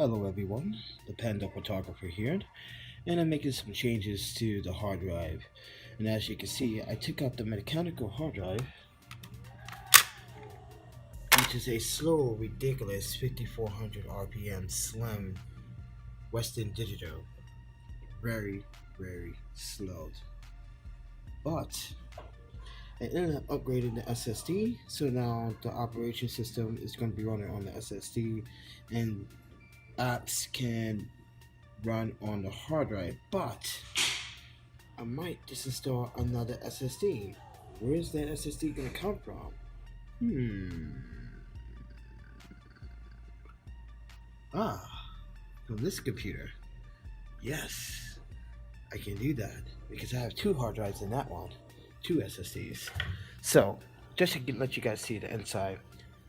Hello everyone, the PandaPhotographer here, and I'm making some changes to the hard drive. And as you can see, I took out the mechanical hard drive, which is a slow, ridiculous 5400 RPM slim Western Digital. Very, very slow. But I ended up upgrading the SSD, so now the operation system is going to be running on the SSD, and apps can run on the hard drive. But I might disinstall another SSD. Where is that SSD going to come from? From this computer. Yes, I can do that because I have two hard drives in that one, two SSDs. So just to let you guys see the inside,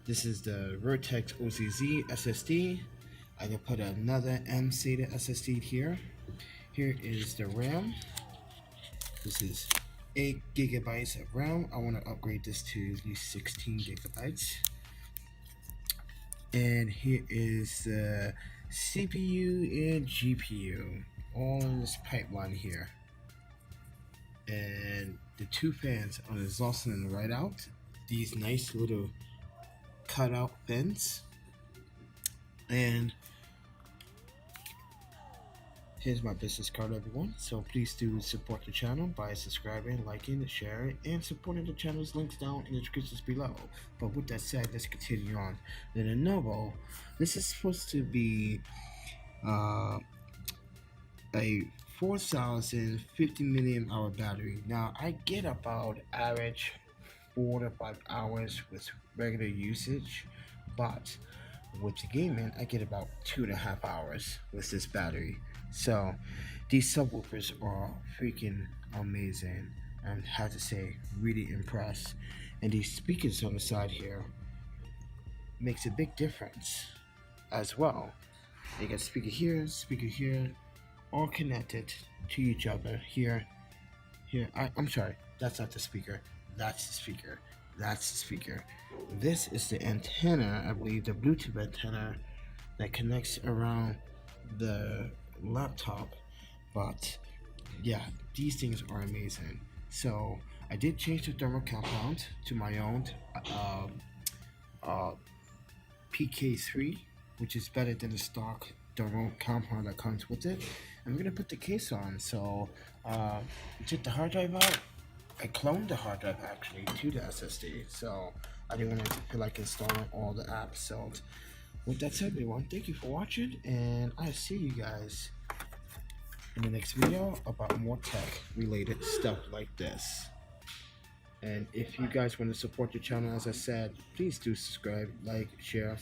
this is the Vertex OCZ SSD. I can put another M-SATA SSD here. Here is the RAM. This is 8 gigabytes of RAM. I want to upgrade this to at least 16 gigabytes. And here is the CPU and GPU, all in this pipeline here. And the two fans on the exhaust and the right out. These nice little cutout fins. And here's my business card, everyone. So please do support the channel by subscribing, liking, sharing, and supporting the channel's links down in the descriptions below. But with that said, let's continue on. The Lenovo, this is supposed to be a 4050 milliamp hour battery. Now I get about average 4 to 5 hours with regular usage, but with the gaming I get about 2.5 hours with this battery. So these subwoofers are freaking amazing. I have to say, really impressed. And these speakers on the side here makes a big difference as well. You got speaker here, all connected to each other. Here. I'm sorry, that's not the speaker. That's the speaker. That's the speaker. This is the antenna, I believe, the Bluetooth antenna that connects around the laptop. But yeah, these things are amazing. So I did change the thermal compound to my own PK3, which is better than the stock thermal compound that comes with it. I'm gonna put the case on. So took the hard drive out. I cloned the hard drive actually to the SSD, so I didn't want to feel like installing all the apps. So with that said, everyone, thank you for watching, and I'll see you guys in the next video about more tech related stuff like this. And if you guys want to support the channel, as I said, please do subscribe, like, share.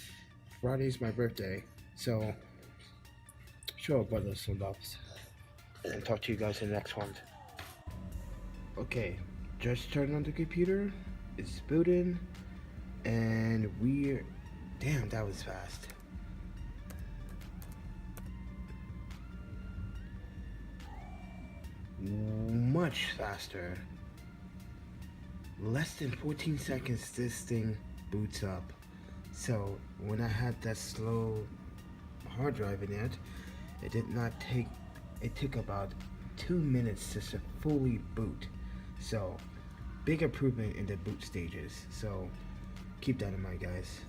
Friday's my birthday, so show a brother some love, and talk to you guys in the next one. Okay, just turned on the computer, it's booting, and damn, that was fast. Much faster. Less than 14 seconds this thing boots up. So when I had that slow hard drive in it, it took about 2 minutes just to fully boot. So big improvement in the boot stages. So keep that in mind, guys.